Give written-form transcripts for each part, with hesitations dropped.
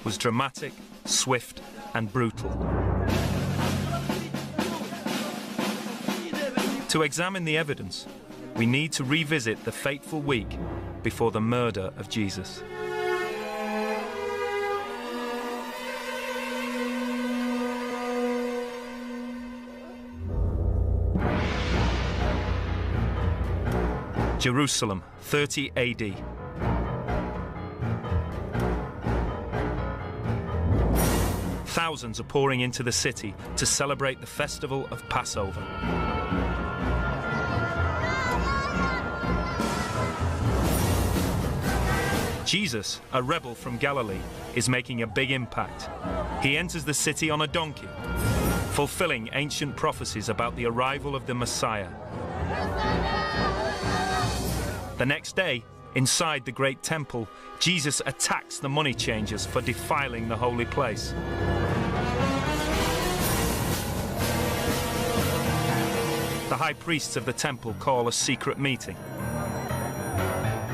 was dramatic, swift, and brutal. To examine the evidence, we need to revisit the fateful week before the murder of Jesus. Jerusalem, 30 AD. Thousands are pouring into the city to celebrate the festival of Passover. Jesus, a rebel from Galilee, is making a big impact. He enters the city on a donkey, fulfilling ancient prophecies about the arrival of the Messiah. The next day, inside the great temple, Jesus attacks the money changers for defiling the holy place. The high priests of the temple call a secret meeting.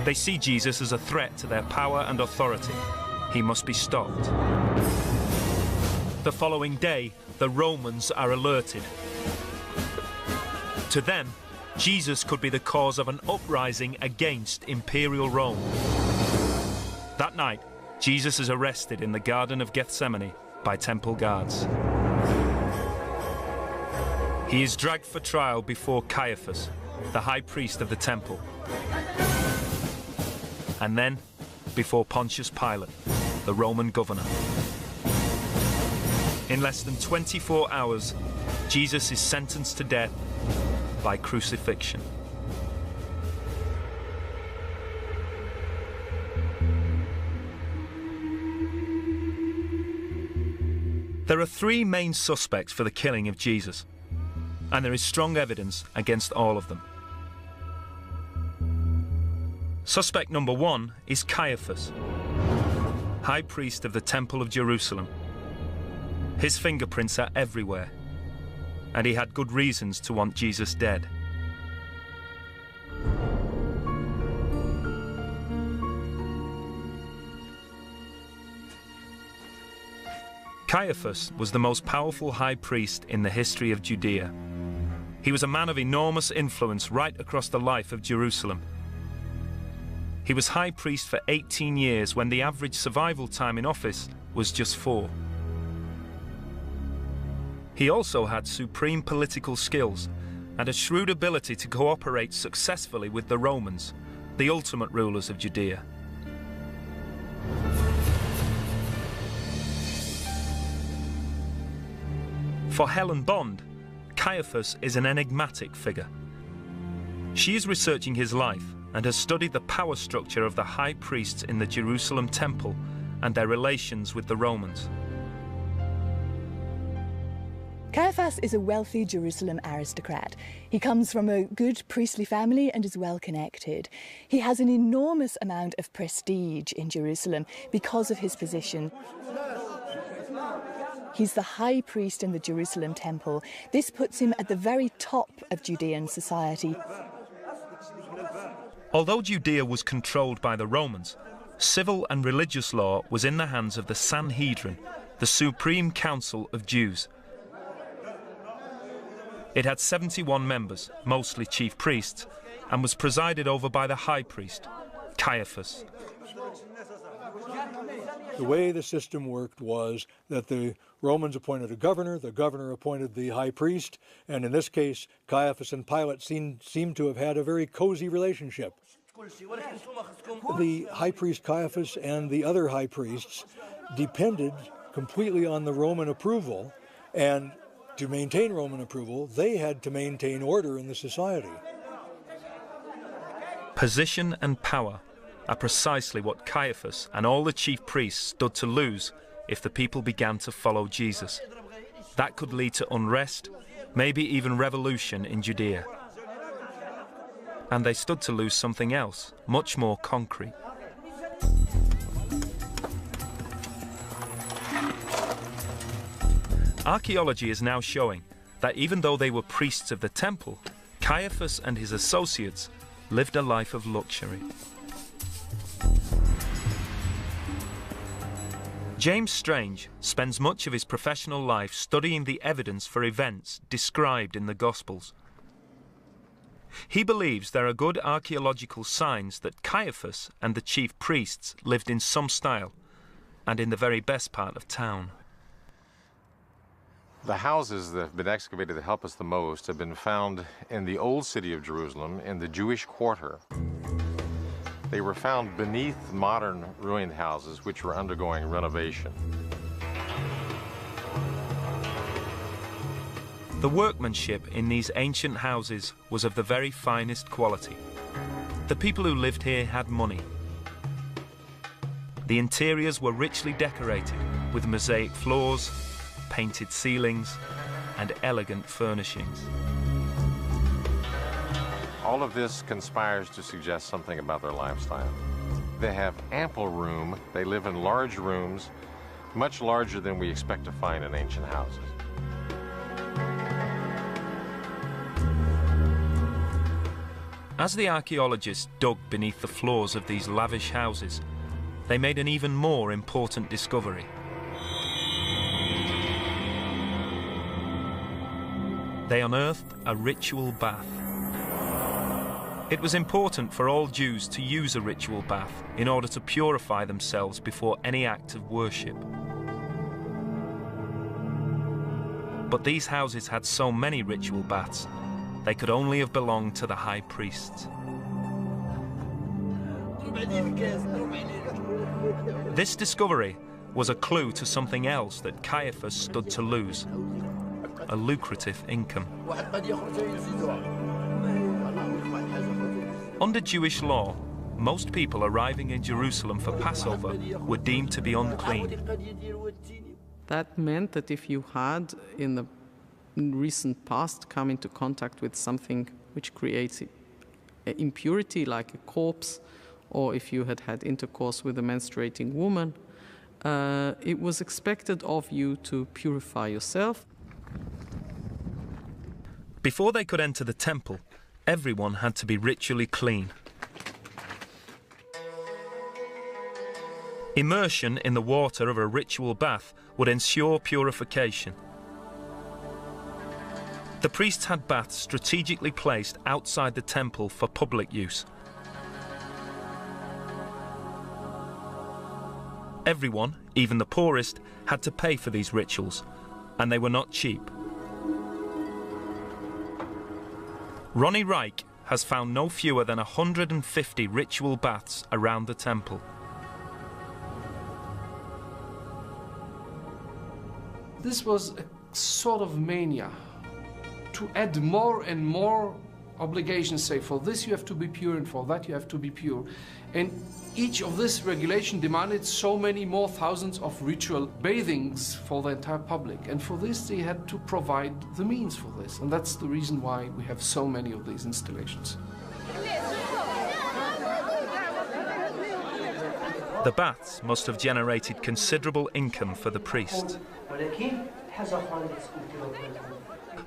They see Jesus as a threat to their power and authority. He must be stopped. The following day, the Romans are alerted. To them, Jesus could be the cause of an uprising against Imperial Rome. That night, Jesus is arrested in the Garden of Gethsemane by temple guards. He is dragged for trial before Caiaphas, the high priest of the temple. And then before Pontius Pilate, the Roman governor. In less than 24 hours, Jesus is sentenced to death by crucifixion. There are three main suspects for the killing of Jesus, and there is strong evidence against all of them. Suspect number one is Caiaphas, high priest of the Temple of Jerusalem. His fingerprints are everywhere, and he had good reasons to want Jesus dead. Caiaphas was the most powerful high priest in the history of Judea. He was a man of enormous influence right across the life of Jerusalem. He was high priest for 18 years when the average survival time in office was just 4. He also had supreme political skills and a shrewd ability to cooperate successfully with the Romans, the ultimate rulers of Judea. For Helen Bond, Caiaphas is an enigmatic figure. She is researching his life and has studied the power structure of the high priests in the Jerusalem temple and their relations with the Romans. Caiaphas is a wealthy Jerusalem aristocrat. He comes from a good priestly family and is well connected. He has an enormous amount of prestige in Jerusalem because of his position. He's the high priest in the Jerusalem temple. This puts him at the very top of Judean society. Although Judea was controlled by the Romans, civil and religious law was in the hands of the Sanhedrin, the supreme council of Jews. It had 71 members, mostly chief priests, and was presided over by the high priest, Caiaphas. The way the system worked was that the Romans appointed a governor, the governor appointed the high priest, and in this case, Caiaphas and Pilate seem to have had a very cozy relationship. The high priest Caiaphas and the other high priests depended completely on the Roman approval, and to maintain Roman approval, they had to maintain order in the society. Position and power are precisely what Caiaphas and all the chief priests stood to lose if the people began to follow Jesus. That could lead to unrest, maybe even revolution in Judea. And they stood to lose something else, much more concrete. Archaeology is now showing that even though they were priests of the temple, Caiaphas and his associates lived a life of James Strange spends much of his professional life studying the evidence for events described in the Gospels. He believes there are good archaeological signs that Caiaphas and the chief priests lived in some style and in the very best part of town. The houses that have been excavated that help us the most have been found in the old city of Jerusalem, in the Jewish quarter. They were found beneath modern ruined houses which were undergoing renovation. The workmanship in these ancient houses was of the very finest quality. The people who lived here had money. The interiors were richly decorated with mosaic floors, painted ceilings, and elegant furnishings. All of this conspires to suggest something about their lifestyle. They have ample room. They live in large rooms, much larger than we expect to find in ancient houses. As the archaeologists dug beneath the floors of these lavish houses, they made an even more important discovery. They unearthed a ritual bath. It was important for all Jews to use a ritual bath in order to purify themselves before any act of worship. But these houses had so many ritual baths, they could only have belonged to the high priests. This discovery was a clue to something else that Caiaphas stood to lose: a lucrative income. Under Jewish law, most people arriving in Jerusalem for Passover were deemed to be unclean. That meant that if you had, in the recent past, come into contact with something which creates impurity, like a corpse, or if you had had intercourse with a menstruating woman, it was expected of you to purify yourself. Before they could enter the temple, everyone had to be ritually clean. Immersion in the water of a ritual bath would ensure purification. The priests had baths strategically placed outside the temple for public use. Everyone, even the poorest, had to pay for these rituals, and they were not cheap. Ronnie Reich has found no fewer than 150 ritual baths around the temple. This was a sort of mania to add more and more obligations, say for this you have to be pure and for that you have to be pure. And each of this regulation demanded so many more thousands of ritual bathings for the entire public. And for this they had to provide the means for this. And that's the reason why we have so many of these installations. The baths must have generated considerable income for the priests.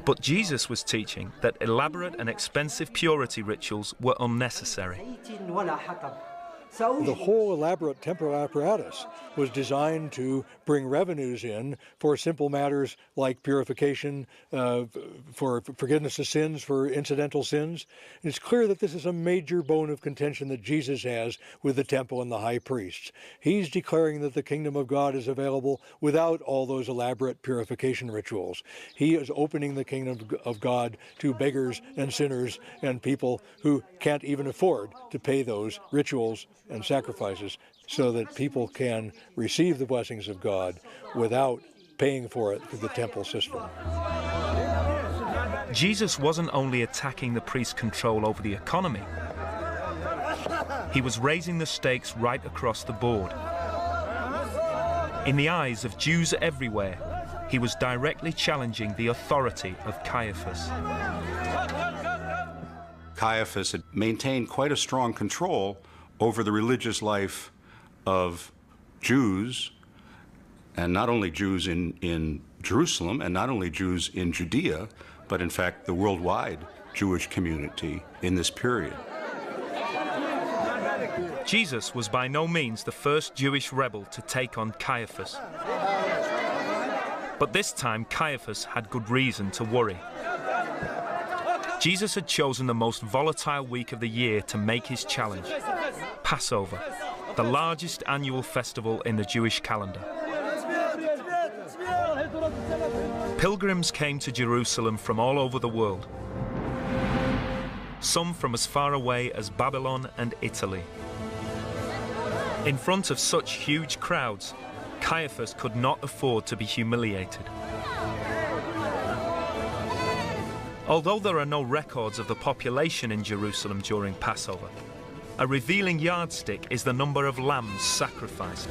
But Jesus was teaching that elaborate and expensive purity rituals were unnecessary. The whole elaborate temporal apparatus was designed to bring revenues in for simple matters like purification, for forgiveness of sins, for incidental sins. And it's clear that this is a major bone of contention that Jesus has with the temple and the high priests. He's declaring that the kingdom of God is available without all those elaborate purification rituals. He is opening the kingdom of God to beggars and sinners and people who can't even afford to pay those rituals and sacrifices, so that people can receive the blessings of God without paying for it through the temple system. Jesus wasn't only attacking the priest's control over the economy, he was raising the stakes right across the board. In the eyes of Jews everywhere, he was directly challenging the authority of Caiaphas. Caiaphas had maintained quite a strong control over the religious life of Jews, and not only Jews in Jerusalem, and not only Jews in Judea, but in fact the worldwide Jewish community in this period. Jesus was by no means the first Jewish rebel to take on Caiaphas. But this time Caiaphas had good reason to worry. Jesus had chosen the most volatile week of the year to make his challenge, Passover, the largest annual festival in the Jewish calendar. Pilgrims came to Jerusalem from all over the world, some from as far away as Babylon and Italy. In front of such huge crowds, Caiaphas could not afford to be humiliated. Although there are no records of the population in Jerusalem during Passover, a revealing yardstick is the number of lambs sacrificed.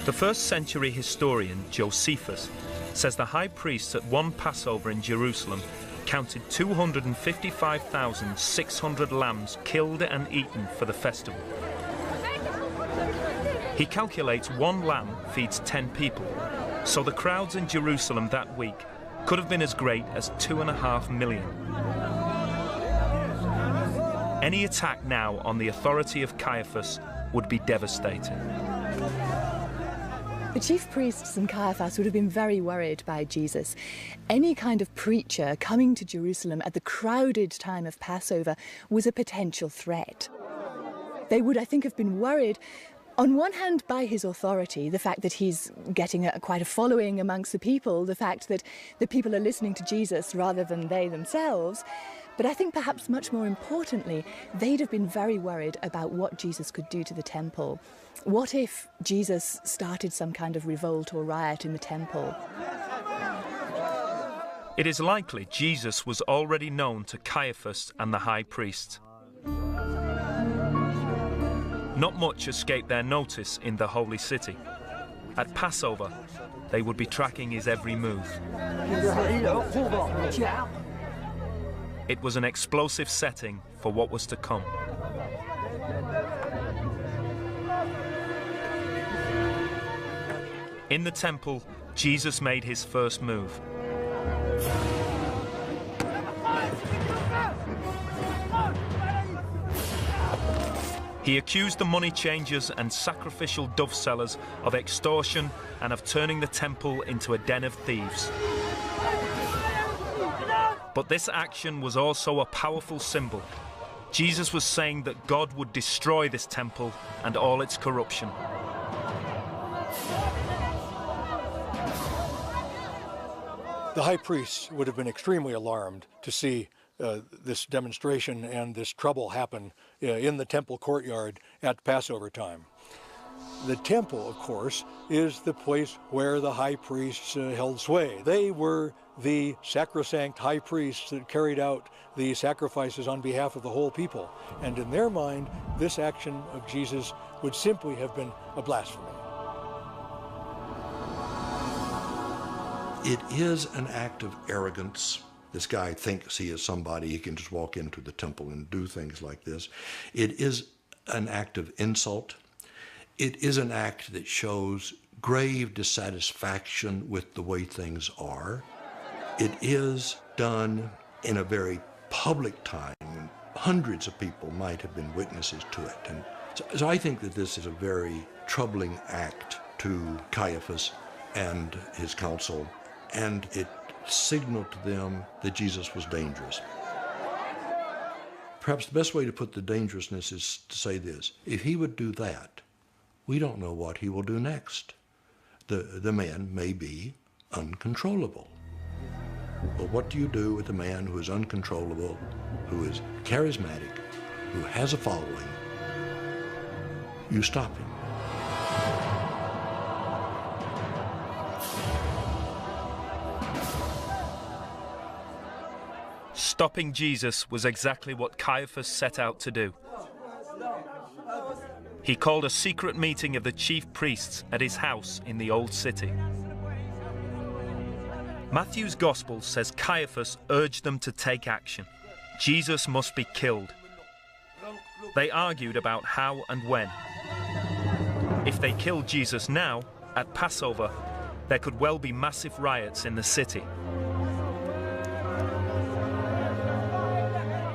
The first-century historian Josephus says the high priests at one Passover in Jerusalem counted 255,600 lambs killed and eaten for the festival. He calculates one lamb feeds 10 people, so the crowds in Jerusalem that week could have been as great as 2.5 million. Any attack now on the authority of Caiaphas would be devastating. The chief priests and Caiaphas would have been very worried by Jesus. Any kind of preacher coming to Jerusalem at the crowded time of Passover was a potential threat. They would, I think, have been worried, on one hand, by his authority, the fact that he's getting quite a following amongst the people, the fact that the people are listening to Jesus rather than they themselves. But I think perhaps much more importantly, they'd have been very worried about what Jesus could do to the temple. What if Jesus started some kind of revolt or riot in the temple? It is likely Jesus was already known to Caiaphas and the high priests. Not much escaped their notice in the Holy City. At Passover, they would be tracking his every move. It was an explosive setting for what was to come. In the temple, Jesus made his first move. He accused the money changers and sacrificial dove sellers of extortion and of turning the temple into a den of thieves. But this action was also a powerful symbol. Jesus was saying that God would destroy this temple and all its corruption. The high priests would have been extremely alarmed to see this demonstration and this trouble happen in the temple courtyard at Passover time. The temple, of course, is the place where the high priests held sway. They were the sacrosanct high priests that carried out the sacrifices on behalf of the whole people. And in their mind, this action of Jesus would simply have been a blasphemy. It is an act of arrogance. This guy thinks he is somebody. He can just walk into the temple and do things like this. It is an act of insult. It is an act that shows grave dissatisfaction with the way things are. It is done in a very public time when hundreds of people might have been witnesses to it. And so I think that this is a very troubling act to Caiaphas and his council, and it signaled to them that Jesus was dangerous. Perhaps the best way to put the dangerousness is to say this: if he would do that, we don't know what he will do next. The man may be uncontrollable. But what do you do with a man who is uncontrollable, who is charismatic, who has a following? You stop him. Stopping Jesus was exactly what Caiaphas set out to do. He called a secret meeting of the chief priests at his house in the Old City. Matthew's Gospel says Caiaphas urged them to take action. Jesus must be killed. They argued about how and when. If they killed Jesus now, at Passover, there could well be massive riots in the city.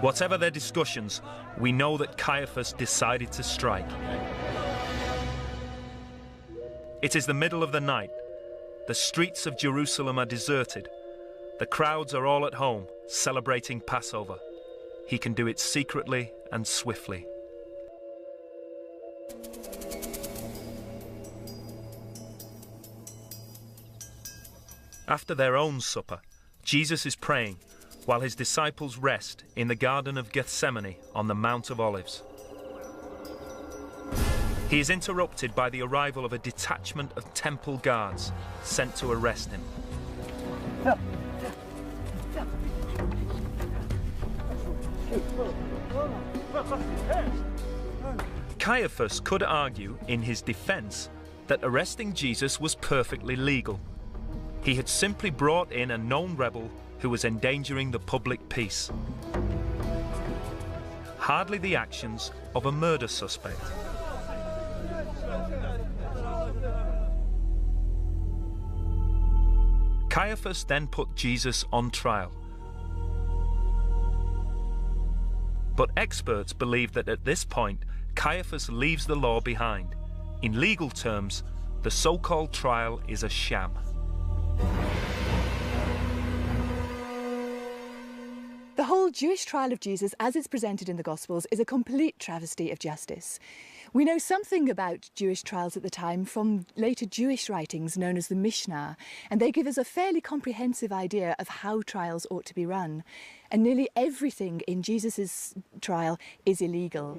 Whatever their discussions, we know that Caiaphas decided to strike. It is the middle of the night. The streets of Jerusalem are deserted. The crowds are all at home, celebrating Passover. He can do it secretly and swiftly. After their own supper, Jesus is praying while his disciples rest in the Garden of Gethsemane on the Mount of Olives. He is interrupted by the arrival of a detachment of temple guards sent to arrest him. Caiaphas could argue in his defense that arresting Jesus was perfectly legal. He had simply brought in a known rebel who was endangering the public peace. Hardly the actions of a murder suspect. Caiaphas then put Jesus on trial. But experts believe that at this point, Caiaphas leaves the law behind. In legal terms, the so-called trial is a sham. The whole Jewish trial of Jesus, as it's presented in the Gospels, is a complete travesty of justice. We know something about Jewish trials at the time from later Jewish writings known as the Mishnah, and they give us a fairly comprehensive idea of how trials ought to be run. And nearly everything in Jesus' trial is illegal.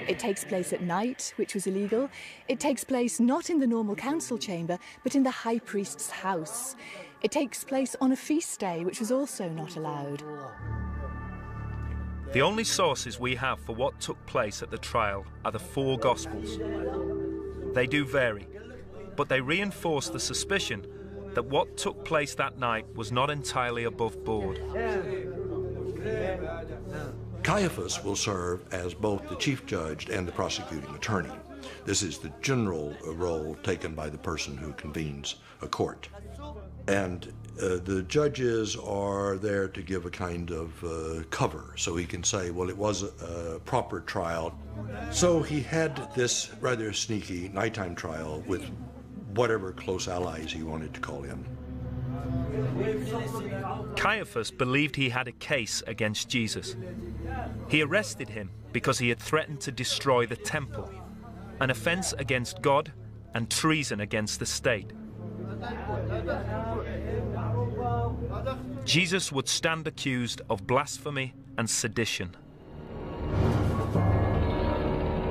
It takes place at night, which was illegal. It takes place not in the normal council chamber, but in the high priest's house. It takes place on a feast day, which was also not allowed. The only sources we have for what took place at the trial are the four Gospels. They do vary, but they reinforce the suspicion that what took place that night was not entirely above board. Caiaphas will serve as both the chief judge and the prosecuting attorney. This is the general role taken by the person who convenes a court. And the judges are there to give a kind of cover, so he can say, well, it was a proper trial. So he had this rather sneaky nighttime trial with whatever close allies he wanted to call in. Caiaphas believed he had a case against Jesus. He arrested him because he had threatened to destroy the temple, an offense against God and treason against the state. Jesus would stand accused of blasphemy and sedition.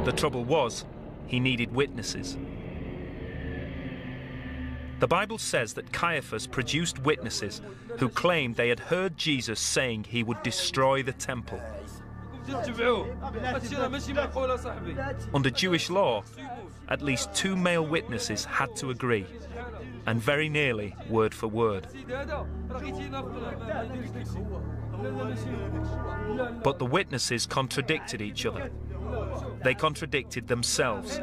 The trouble was, he needed witnesses. The Bible says that Caiaphas produced witnesses who claimed they had heard Jesus saying he would destroy the temple. Under Jewish law, at least 2 male witnesses had to agree, and very nearly word for word. But the witnesses contradicted each other. They contradicted themselves.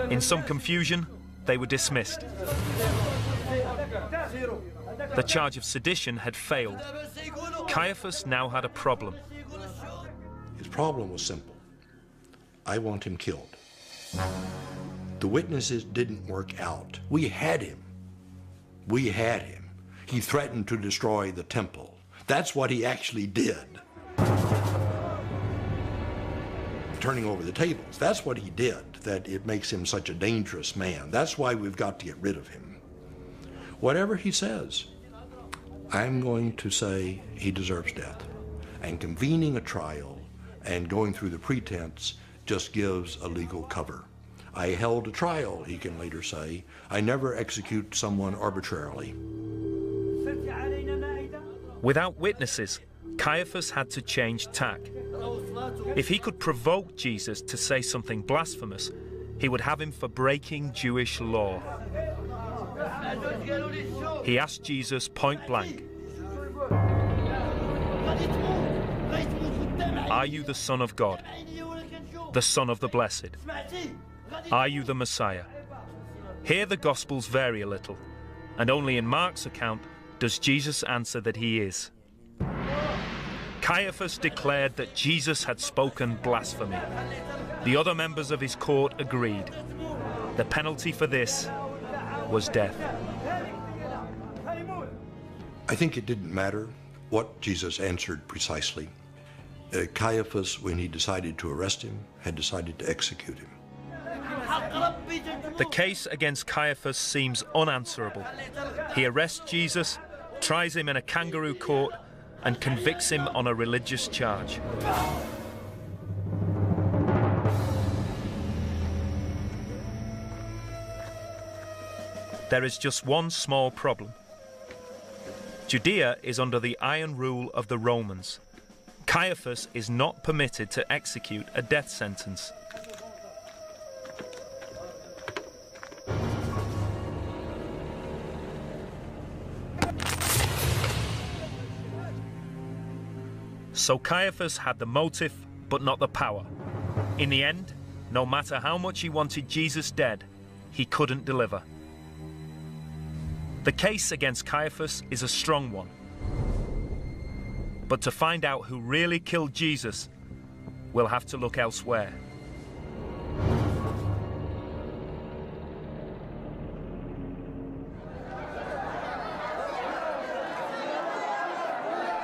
In some confusion, they were dismissed. The charge of sedition had failed. Caiaphas now had a problem. His problem was simple. I want him killed. The witnesses didn't work out. We had him. We had him. He threatened to destroy the temple. That's what he actually did. Turning over the tables, that's what he did, that it makes him such a dangerous man. That's why we've got to get rid of him. Whatever he says, I'm going to say he deserves death. And convening a trial and going through the pretense just gives a legal cover. I held a trial, he can later say. I never execute someone arbitrarily. Without witnesses, Caiaphas had to change tack. If he could provoke Jesus to say something blasphemous, he would have him for breaking Jewish law. He asked Jesus point blank, "Are you the Son of God, the Son of the Blessed? Are you the Messiah?" Here the Gospels vary a little, and only in Mark's account does Jesus answer that he is. Caiaphas declared that Jesus had spoken blasphemy. The other members of his court agreed. The penalty for this was death. I think it didn't matter what Jesus answered precisely. Caiaphas, when he decided to arrest him, had decided to execute him. The case against Caiaphas seems unanswerable. He arrests Jesus, tries him in a kangaroo court, and convicts him on a religious charge. There is just one small problem. Judea is under the iron rule of the Romans. Caiaphas is not permitted to execute a death sentence. So Caiaphas had the motive, but not the power. In the end, no matter how much he wanted Jesus dead, he couldn't deliver. The case against Caiaphas is a strong one. But to find out who really killed Jesus, we'll have to look elsewhere.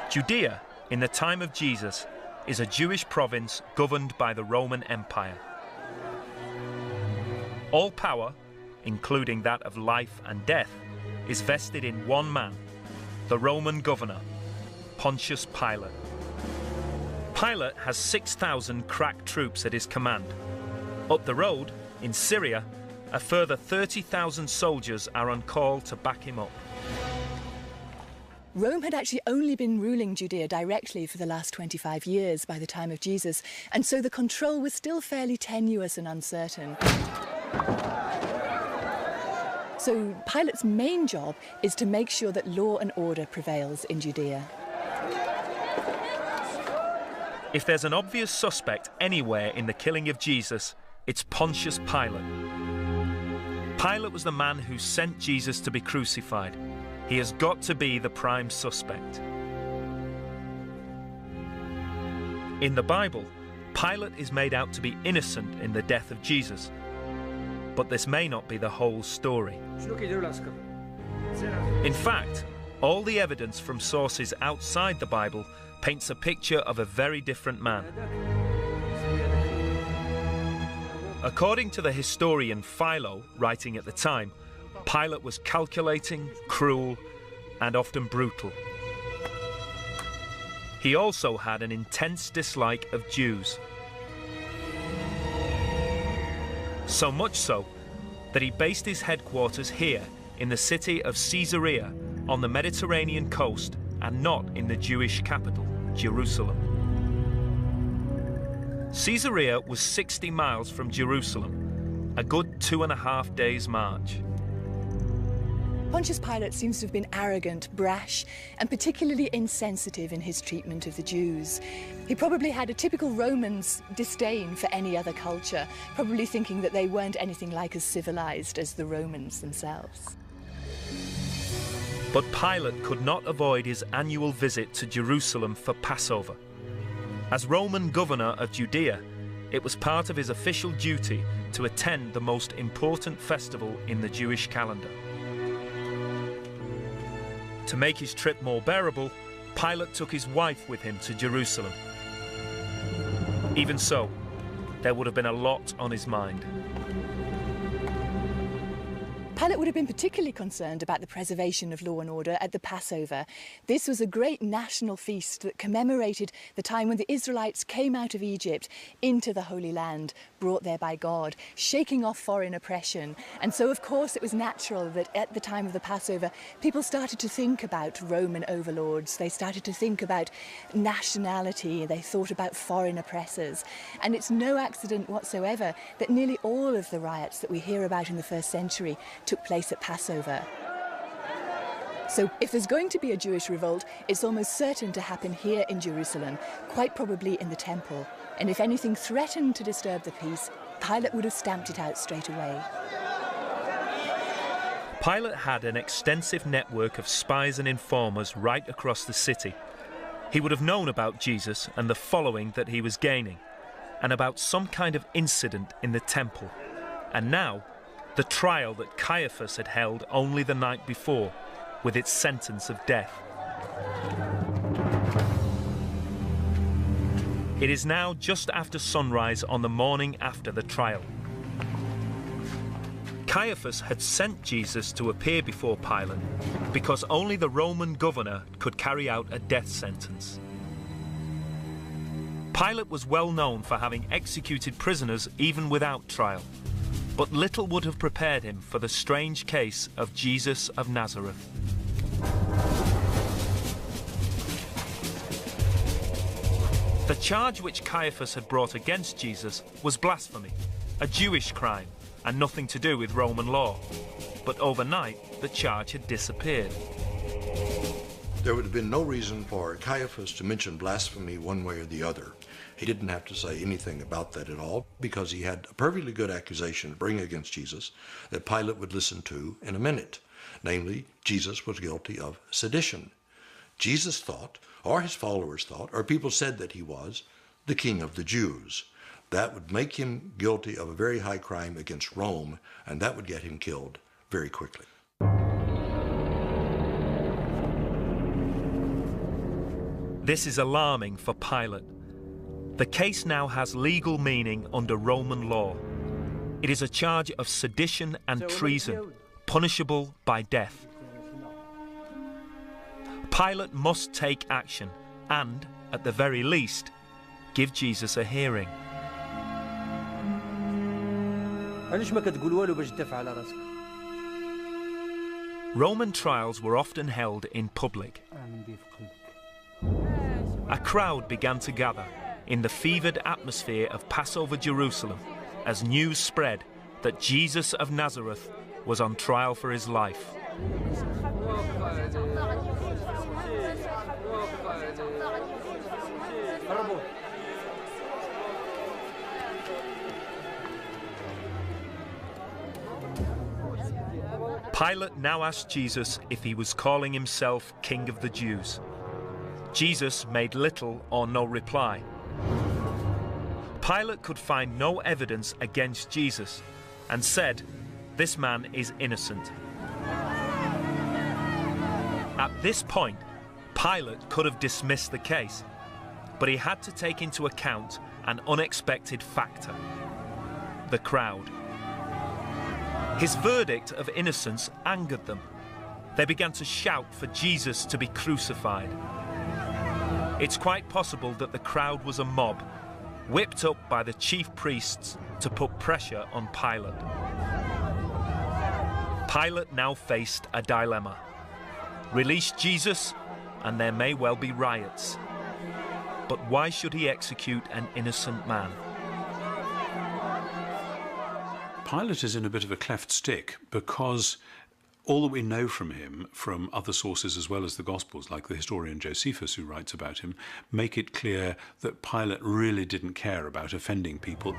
Judea, in the time of Jesus, is a Jewish province governed by the Roman Empire. All power, including that of life and death, is vested in one man, the Roman governor, Pontius Pilate. Pilate has 6,000 crack troops at his command. Up the road, in Syria, a further 30,000 soldiers are on call to back him up. Rome had actually only been ruling Judea directly for the last 25 years by the time of Jesus, and so the control was still fairly tenuous and uncertain. So Pilate's main job is to make sure that law and order prevails in Judea. If there's an obvious suspect anywhere in the killing of Jesus, it's Pontius Pilate. Pilate was the man who sent Jesus to be crucified. He has got to be the prime suspect. In the Bible, Pilate is made out to be innocent in the death of Jesus. But this may not be the whole story. In fact, all the evidence from sources outside the Bible paints a picture of a very different man. According to the historian Philo, writing at the time, Pilate was calculating, cruel, and often brutal. He also had an intense dislike of Jews. So much so that he based his headquarters here in the city of Caesarea on the Mediterranean coast and not in the Jewish capital, Jerusalem. Caesarea was 60 miles from Jerusalem, a good 2.5 days' march. Pontius Pilate seems to have been arrogant, brash, and particularly insensitive in his treatment of the Jews. He probably had a typical Roman's disdain for any other culture, probably thinking that they weren't anything like as civilized as the Romans themselves. But Pilate could not avoid his annual visit to Jerusalem for Passover. As Roman governor of Judea, it was part of his official duty to attend the most important festival in the Jewish calendar. To make his trip more bearable, Pilate took his wife with him to Jerusalem. Even so, there would have been a lot on his mind. Pilate would have been particularly concerned about the preservation of law and order at the Passover. This was a great national feast that commemorated the time when the Israelites came out of Egypt into the Holy Land, brought there by God, shaking off foreign oppression. And so, of course, it was natural that at the time of the Passover, people started to think about Roman overlords. They started to think about nationality. They thought about foreign oppressors. And it's no accident whatsoever that nearly all of the riots that we hear about in the first century took place at Passover. So if there's going to be a Jewish revolt, it's almost certain to happen here in Jerusalem, quite probably in the temple. And if anything threatened to disturb the peace, Pilate would have stamped it out straight away. Pilate had an extensive network of spies and informers right across the city. He would have known about Jesus and the following that he was gaining, and about some kind of incident in the temple. And now, the trial that Caiaphas had held only the night before, with its sentence of death. It is now just after sunrise on the morning after the trial. Caiaphas had sent Jesus to appear before Pilate because only the Roman governor could carry out a death sentence. Pilate was well known for having executed prisoners even without trial, but little would have prepared him for the strange case of Jesus of Nazareth. The charge which Caiaphas had brought against Jesus was blasphemy, a Jewish crime, and nothing to do with Roman law. But overnight, the charge had disappeared. There would have been no reason for Caiaphas to mention blasphemy one way or the other. He didn't have to say anything about that at all, because he had a perfectly good accusation to bring against Jesus that Pilate would listen to in a minute. Namely, Jesus was guilty of sedition. Jesus thought, or his followers thought, or people said that he was the king of the Jews. That would make him guilty of a very high crime against Rome, and that would get him killed very quickly. This is alarming for Pilate. The case now has legal meaning under Roman law. It is a charge of sedition and treason, punishable by death. Pilate must take action and, at the very least, give Jesus a hearing. Roman trials were often held in public. A crowd began to gather in the fevered atmosphere of Passover Jerusalem as news spread that Jesus of Nazareth was on trial for his life. Pilate now asked Jesus if he was calling himself King of the Jews. Jesus made little or no reply. Pilate could find no evidence against Jesus and said, "This man is innocent." At this point, Pilate could have dismissed the case, but he had to take into account an unexpected factor: the crowd. His verdict of innocence angered them. They began to shout for Jesus to be crucified. It's quite possible that the crowd was a mob, whipped up by the chief priests to put pressure on Pilate. Pilate now faced a dilemma. Release Jesus, and there may well be riots. But why should he execute an innocent man? Pilate is in a bit of a cleft stick because all that we know from him, from other sources as well as the Gospels, like the historian Josephus who writes about him, make it clear that Pilate really didn't care about offending people.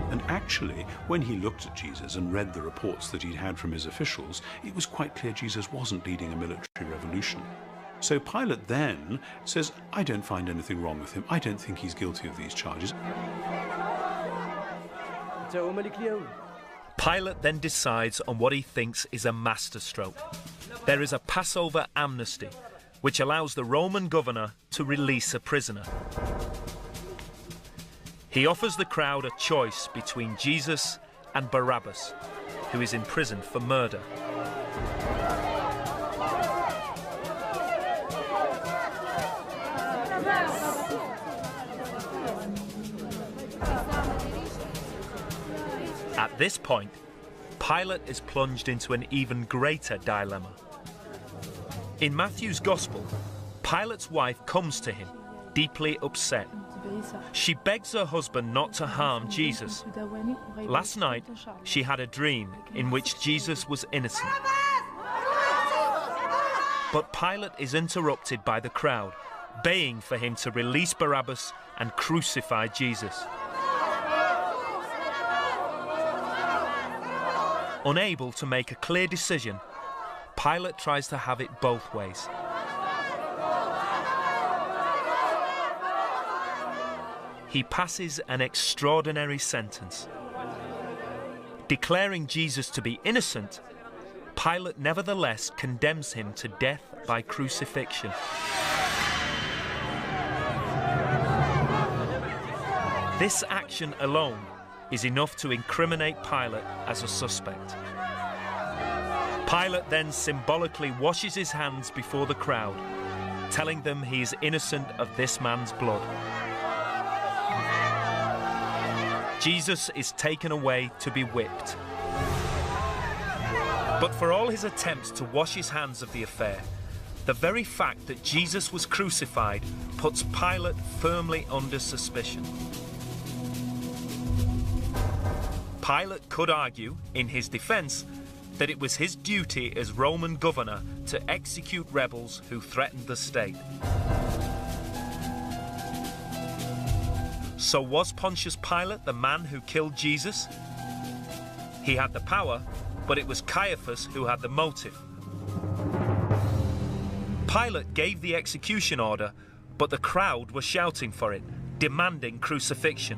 And actually, when he looked at Jesus and read the reports that he'd had from his officials, it was quite clear Jesus wasn't leading a military revolution. So Pilate then says, I don't find anything wrong with him. I don't think he's guilty of these charges. Pilate then decides on what he thinks is a masterstroke. There is a Passover amnesty, which allows the Roman governor to release a prisoner. He offers the crowd a choice between Jesus and Barabbas, who is imprisoned for murder. At this point, Pilate is plunged into an even greater dilemma. In Matthew's Gospel, Pilate's wife comes to him, deeply upset. She begs her husband not to harm Jesus. Last night, she had a dream in which Jesus was innocent. But Pilate is interrupted by the crowd, baying for him to release Barabbas and crucify Jesus. Unable to make a clear decision, Pilate tries to have it both ways. He passes an extraordinary sentence. Declaring Jesus to be innocent, Pilate nevertheless condemns him to death by crucifixion. This action alone is enough to incriminate Pilate as a suspect. Pilate then symbolically washes his hands before the crowd, telling them he is innocent of this man's blood. Jesus is taken away to be whipped. But for all his attempts to wash his hands of the affair, the very fact that Jesus was crucified puts Pilate firmly under suspicion. Pilate could argue, in his defense, that it was his duty as Roman governor to execute rebels who threatened the state. So was Pontius Pilate the man who killed Jesus? He had the power, but it was Caiaphas who had the motive. Pilate gave the execution order, but the crowd were shouting for it, demanding crucifixion.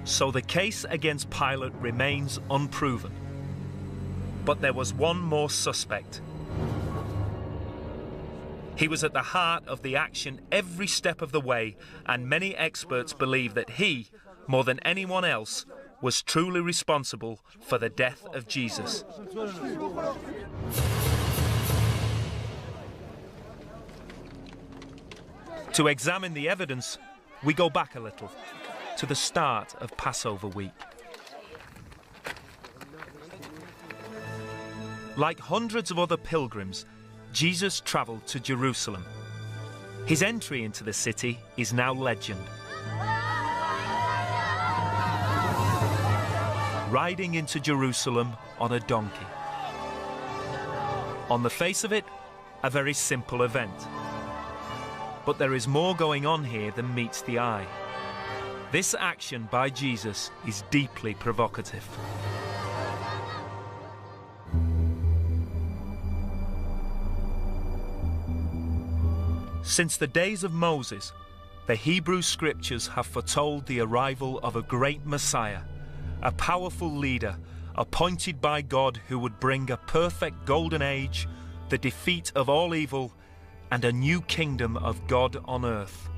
So the case against Pilate remains unproven. But there was one more suspect. He was at the heart of the action every step of the way, and many experts believe that he, more than anyone else, was truly responsible for the death of Jesus. To examine the evidence, we go back a little, to the start of Passover week. Like hundreds of other pilgrims, Jesus travelled to Jerusalem. His entry into the city is now legend. Riding into Jerusalem on a donkey. On the face of it, a very simple event. But there is more going on here than meets the eye. This action by Jesus is deeply provocative. Since the days of Moses, the Hebrew scriptures have foretold the arrival of a great Messiah, a powerful leader appointed by God who would bring a perfect golden age, the defeat of all evil, and a new kingdom of God on earth.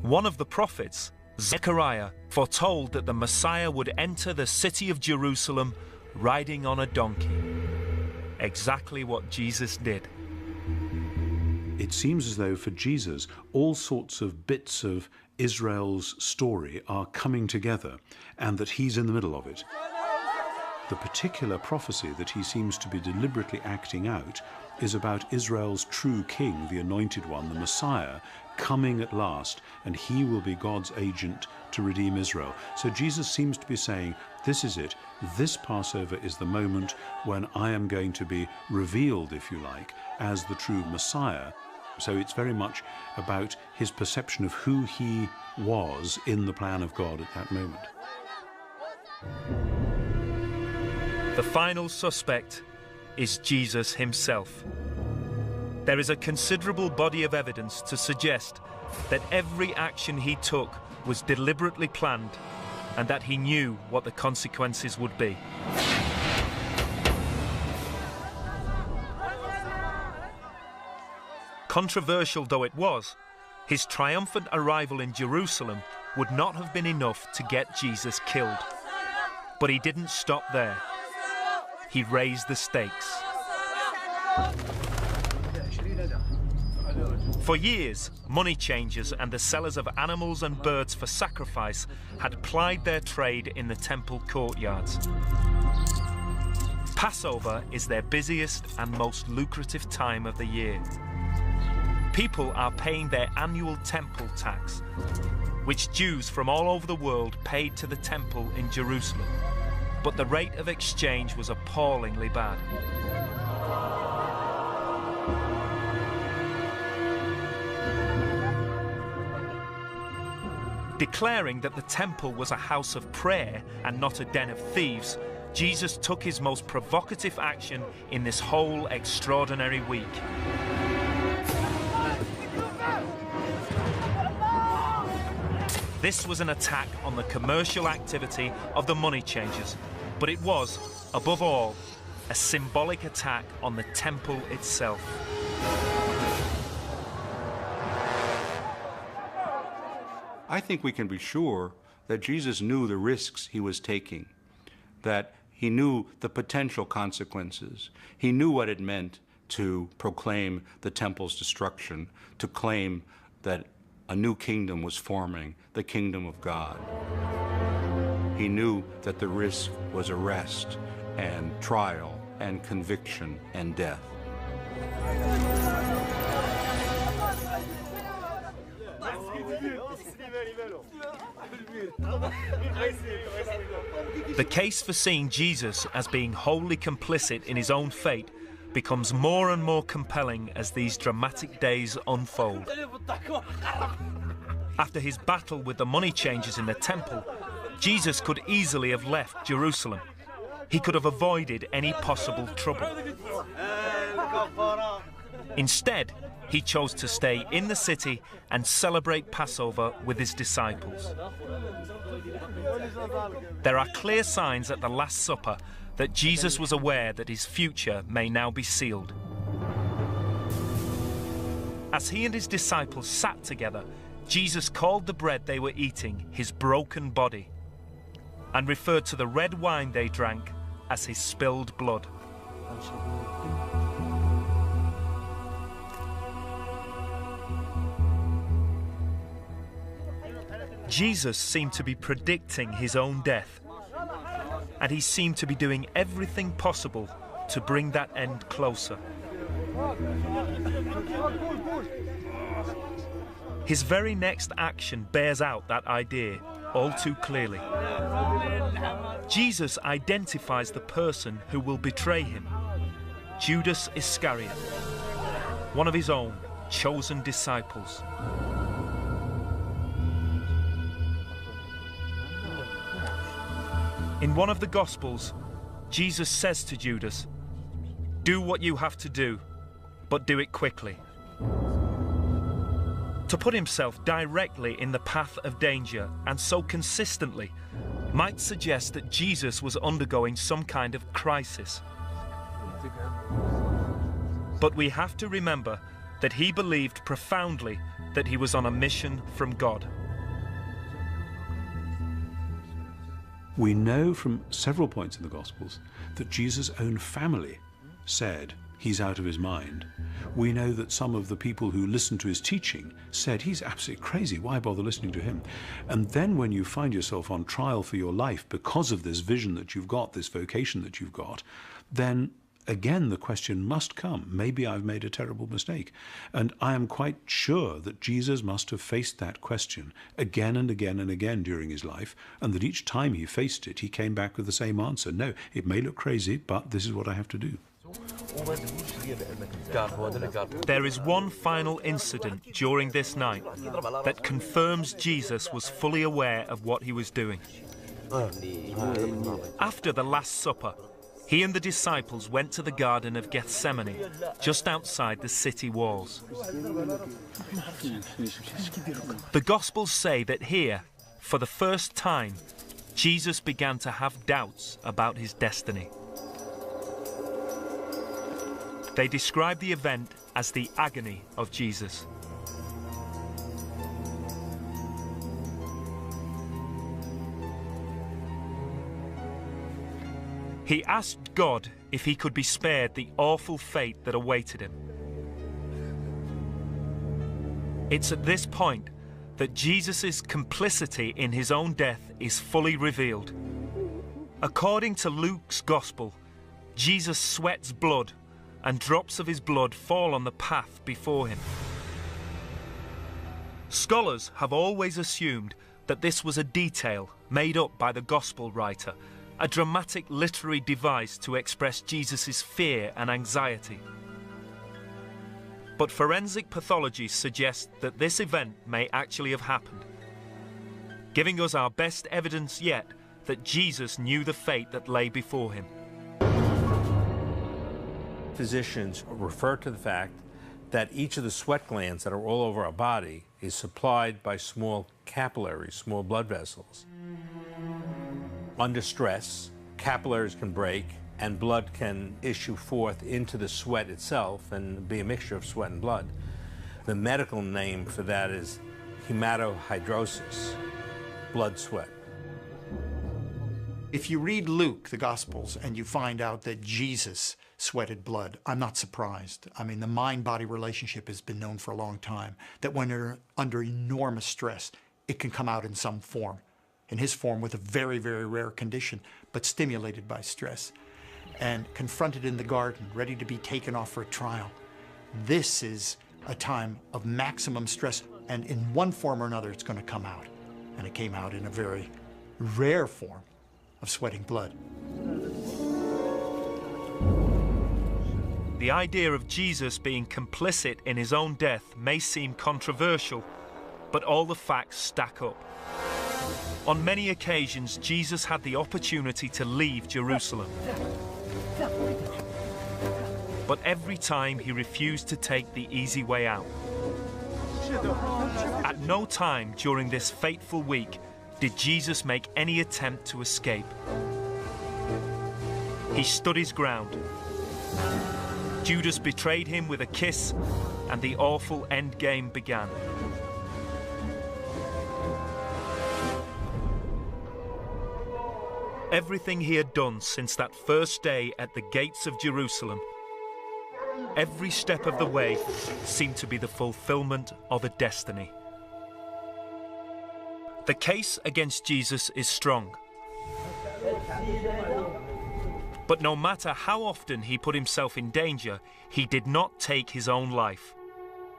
One of the prophets, Zechariah, foretold that the Messiah would enter the city of Jerusalem riding on a donkey. Exactly what Jesus did. It seems as though for Jesus, all sorts of bits of Israel's story are coming together, and that he's in the middle of it. The particular prophecy that he seems to be deliberately acting out is about Israel's true king, the anointed one, the Messiah, coming at last, and he will be God's agent to redeem Israel. So Jesus seems to be saying, this is it. This Passover is the moment when I am going to be revealed, if you like, as the true Messiah. So it's very much about his perception of who he was in the plan of God at that moment. The final suspect is Jesus himself. There is a considerable body of evidence to suggest that every action he took was deliberately planned and that he knew what the consequences would be. Controversial though it was, his triumphant arrival in Jerusalem would not have been enough to get Jesus killed. But he didn't stop there. He raised the stakes. For years, money changers and the sellers of animals and birds for sacrifice had plied their trade in the temple courtyards. Passover is their busiest and most lucrative time of the year. People are paying their annual temple tax, which Jews from all over the world paid to the temple in Jerusalem. But the rate of exchange was appallingly bad. Declaring that the temple was a house of prayer and not a den of thieves, Jesus took his most provocative action in this whole extraordinary week. This was an attack on the commercial activity of the money changers, but it was, above all, a symbolic attack on the temple itself. I think we can be sure that Jesus knew the risks he was taking, that he knew the potential consequences. He knew what it meant to proclaim the temple's destruction, to claim that a new kingdom was forming, the kingdom of God. He knew that the risk was arrest and trial and conviction and death. The case for seeing Jesus as being wholly complicit in his own fate becomes more and more compelling as these dramatic days unfold. After his battle with the money changers in the temple, Jesus could easily have left Jerusalem. He could have avoided any possible trouble. Instead, he chose to stay in the city and celebrate Passover with his disciples. There are clear signs at the Last Supper that Jesus was aware that his future may now be sealed. As he and his disciples sat together, Jesus called the bread they were eating his broken body and referred to the red wine they drank as his spilled blood. Jesus seemed to be predicting his own death, and he seemed to be doing everything possible to bring that end closer. His very next action bears out that idea all too clearly. Jesus identifies the person who will betray him, Judas Iscariot, one of his own chosen disciples. In one of the Gospels, Jesus says to Judas, "Do what you have to do, but do it quickly." To put himself directly in the path of danger, and so consistently, might suggest that Jesus was undergoing some kind of crisis. But we have to remember that he believed profoundly that he was on a mission from God. We know from several points in the Gospels that Jesus' own family said he's out of his mind. We know that some of the people who listened to his teaching said he's absolutely crazy, why bother listening to him? And then when you find yourself on trial for your life because of this vision that you've got, this vocation that you've got, then again the question must come, maybe I've made a terrible mistake. And I am quite sure that Jesus must have faced that question again and again and again during his life, and that each time he faced it, he came back with the same answer. No, it may look crazy, but this is what I have to do. There is one final incident during this night that confirms Jesus was fully aware of what he was doing. After the Last Supper, he and the disciples went to the Garden of Gethsemane, just outside the city walls. The Gospels say that here, for the first time, Jesus began to have doubts about his destiny. They describe the event as the agony of Jesus. He asked God if he could be spared the awful fate that awaited him. It's at this point that Jesus' complicity in his own death is fully revealed. According to Luke's Gospel, Jesus sweats blood, and drops of his blood fall on the path before him. Scholars have always assumed that this was a detail made up by the Gospel writer, a dramatic literary device to express Jesus' fear and anxiety. But forensic pathology suggests that this event may actually have happened. giving us our best evidence yet that Jesus knew the fate that lay before him. Physicians refer to the fact that each of the sweat glands that are all over our body is supplied by small capillaries, small blood vessels. Under stress, capillaries can break and blood can issue forth into the sweat itself and be a mixture of sweat and blood. The medical name for that is hematohidrosis, blood sweat. If you read Luke, the Gospels, and you find out that Jesus sweated blood, I'm not surprised. I mean, the mind-body relationship has been known for a long time, that when you're under enormous stress, it can come out in some form. In his form, with a very, very rare condition, but stimulated by stress. And confronted in the garden, ready to be taken off for a trial. This is a time of maximum stress, and in one form or another, it's going to come out. And it came out in a very rare form of sweating blood. The idea of Jesus being complicit in his own death may seem controversial, but all the facts stack up. On many occasions, Jesus had the opportunity to leave Jerusalem. But every time he refused to take the easy way out. At no time during this fateful week did Jesus make any attempt to escape. He stood his ground. Judas betrayed him with a kiss, and the awful end game began. Everything he had done since that first day at the gates of Jerusalem, every step of the way seemed to be the fulfillment of a destiny. The case against Jesus is strong. But no matter how often he put himself in danger, he did not take his own life.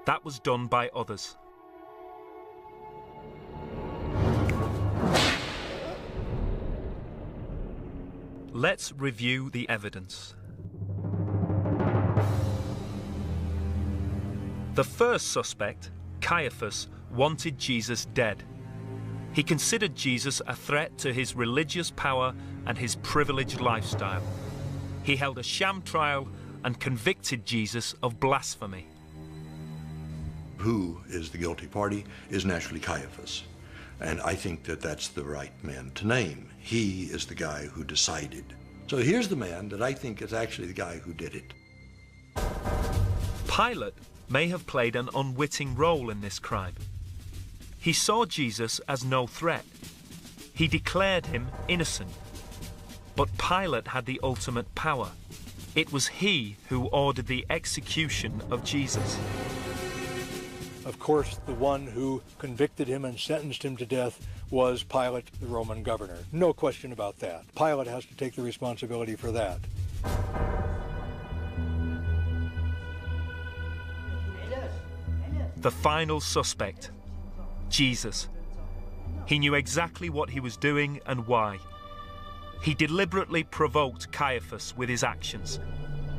That was done by others. Let's review the evidence. The first suspect, Caiaphas, wanted Jesus dead. He considered Jesus a threat to his religious power and his privileged lifestyle. He held a sham trial and convicted Jesus of blasphemy. Who is the guilty party is naturally Caiaphas. And I think that that's the right man to name. He is the guy who decided. So here's the man that I think is actually the guy who did it. Pilate may have played an unwitting role in this crime. He saw Jesus as no threat. He declared him innocent. But Pilate had the ultimate power. It was he who ordered the execution of Jesus. Of course, the one who convicted him and sentenced him to death was Pilate, the Roman governor. No question about that. Pilate has to take the responsibility for that. The final suspect, Jesus. He knew exactly what he was doing and why. He deliberately provoked Caiaphas with his actions.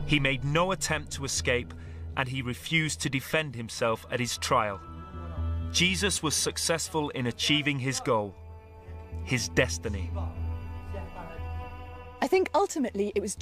He made no attempt to escape, and he refused to defend himself at his trial. Jesus was successful in achieving his goal, his destiny. I think ultimately it was